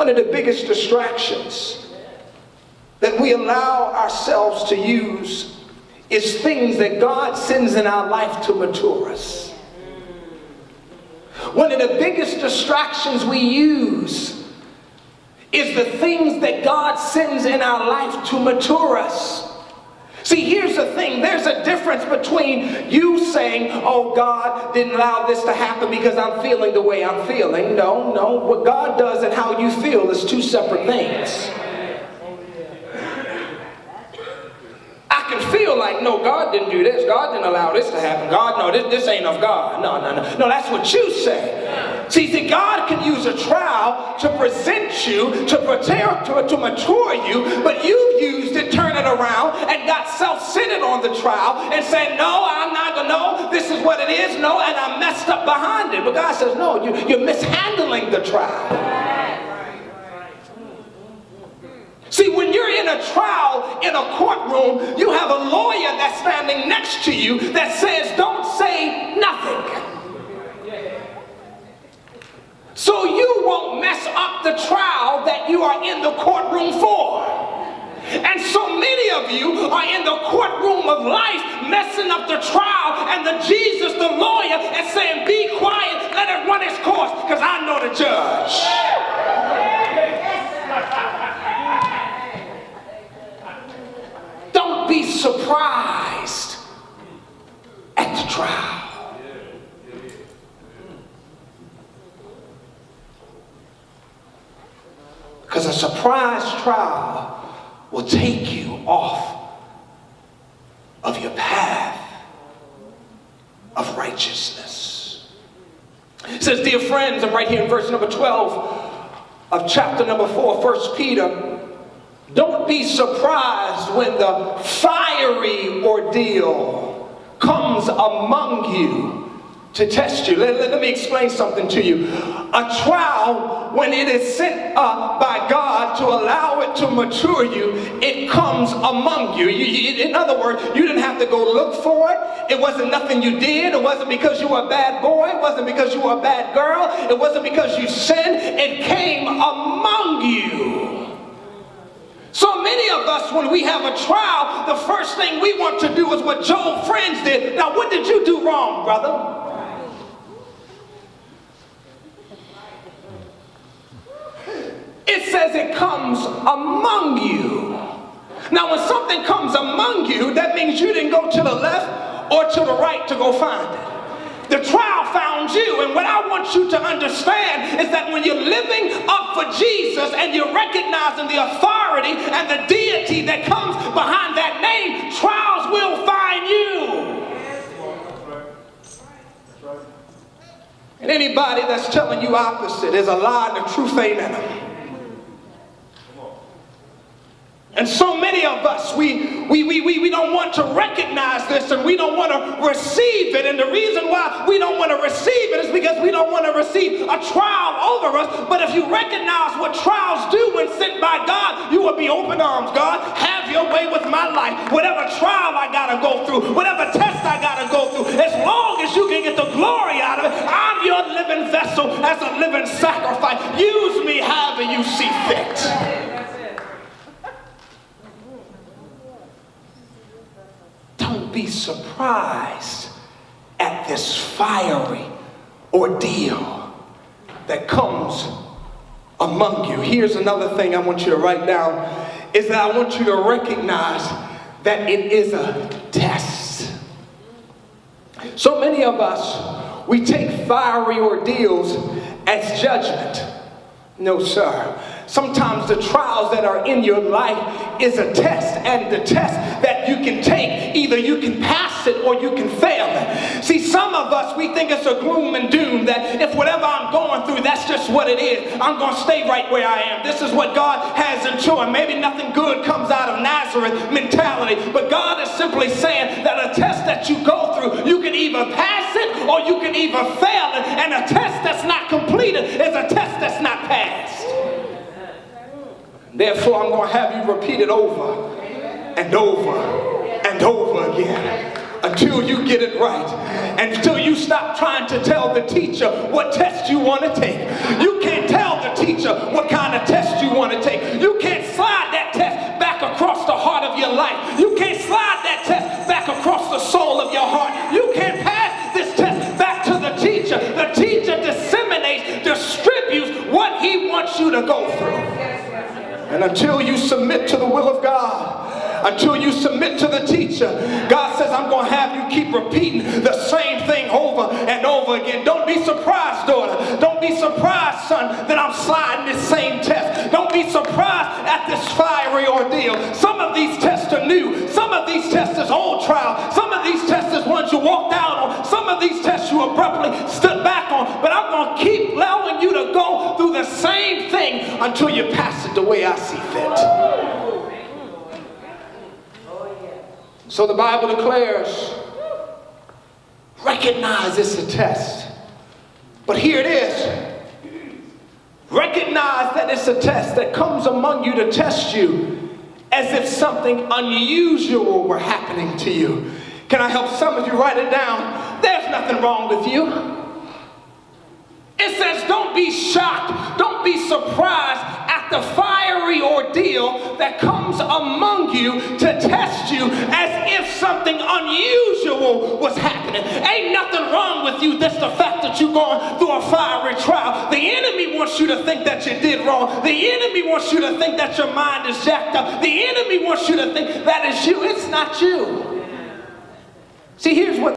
One of the biggest distractions that we allow ourselves to use is things that God sends in our life to mature us. One of the biggest distractions we use is the things that God sends in our life to mature us. See, here's the thing. There's a difference between you saying, oh, God didn't allow this to happen because I'm feeling the way I'm feeling. No. What God does and how you feel is two separate things. I can feel like, no, God didn't do this. God didn't allow this to happen. God, no, this ain't of God. No, that's what you say. See, God can use a trial to present you, to prepare, to mature you, but you've used it, turn it around, and got self-centered on the trial and saying, no, I'm not going to know, this is what it is, no, and I'm messed up behind it. But God says, no, you're mishandling the trial. See, when you're in a trial in a courtroom, you have a lawyer that's standing next to you that says, don't say nothing. So you won't mess up the trial that you are in the courtroom for. And so many of you are in the courtroom of life messing up the trial, and the Jesus, the lawyer, is saying, be quiet, let it run its course, because I know the judge. Don't be surprised at the trial. Because a surprise trial will take you off of your path of righteousness. It says, dear friends, I'm right here in verse number 12 of chapter number 4, 1 Peter. Don't be surprised when the fiery ordeal comes among you to test you. Let me explain something to you. A trial, when it is sent by God to allow it to mature you, it comes among you. In other words, you didn't have to go look for it. It wasn't nothing you did. It wasn't because you were a bad boy. It wasn't because you were a bad girl. It wasn't because you sinned. It came among you. So many of us, when we have a trial, the first thing we want to do is what Job's friends did. Now, what did you do wrong, brother? It says it comes among you. Now, when something comes among you, that means you didn't go to the left or to the right to go find it. The trial found you, and what I want you to understand is that when you're living up for Jesus and you're recognizing the authority and the deity that comes behind that name, trials will find you. And anybody that's telling you opposite is a lie, and the truth ain't in them. And so many of us, we don't want to recognize this, and we don't want to receive it. And the reason why we don't want to receive it is because we don't want to receive a trial over us. But if you recognize what trials do when sent by God, you will be open arms. God, have your way with my life. Whatever trial I got to go through, whatever test I got to go through, as long as you can get the glory out of it, I'm your living vessel as a living sacrifice. Use me however you see fit. Don't be surprised at this fiery ordeal that comes among you. Here's another thing I want you to write down, is that I want you to recognize that it is a test. So many of us, we take fiery ordeals as judgment. No, sir. Sometimes the trials that are in your life is a test, and the test that you can take, either you can pass it or you can fail it. See, some of us, we think it's a gloom and doom, that if whatever I'm going through, that's just what it is. I'm going to stay right where I am. This is what God has in store. Maybe nothing good comes out of Nazareth mentality, but God is simply saying that a test that you go through, you can either pass it or you can either fail it, and a test that's not completed is a test that's not passed. Therefore, I'm going to have you repeat it over and over and over again until you get it right, and until you stop trying to tell the teacher what test you want to take. You can't tell the teacher what kind of test to go through. And until you submit to the will of God, until you submit to the teacher, God says, I'm going to have you keep repeating the same thing over and over again. Don't be surprised, daughter. Don't be surprised, son, that I'm sliding this same test. Don't be surprised at this fiery ordeal. Some of these tests are new. Some of these tests is old trial. Some of these tests is ones you walked out on. Some of these tests you abruptly stood back on. But I'm going to keep allowing you to go through the same thing until you pass it the way I see fit. So the Bible declares, recognize it's a test. But here it is. Recognize that it's a test that comes among you to test you as if something unusual were happening to you. Can I help some of you write it down? There's nothing wrong with you. It says don't be shocked, don't be surprised at the fiery ordeal that comes among you to test you as if something unusual was happening. Ain't nothing wrong with you. That's the fact that you're going through a fiery trial. The enemy wants you to think that you did wrong. The enemy wants you to think that your mind is jacked up. The enemy wants you to think that is you. It's not you. See, here's what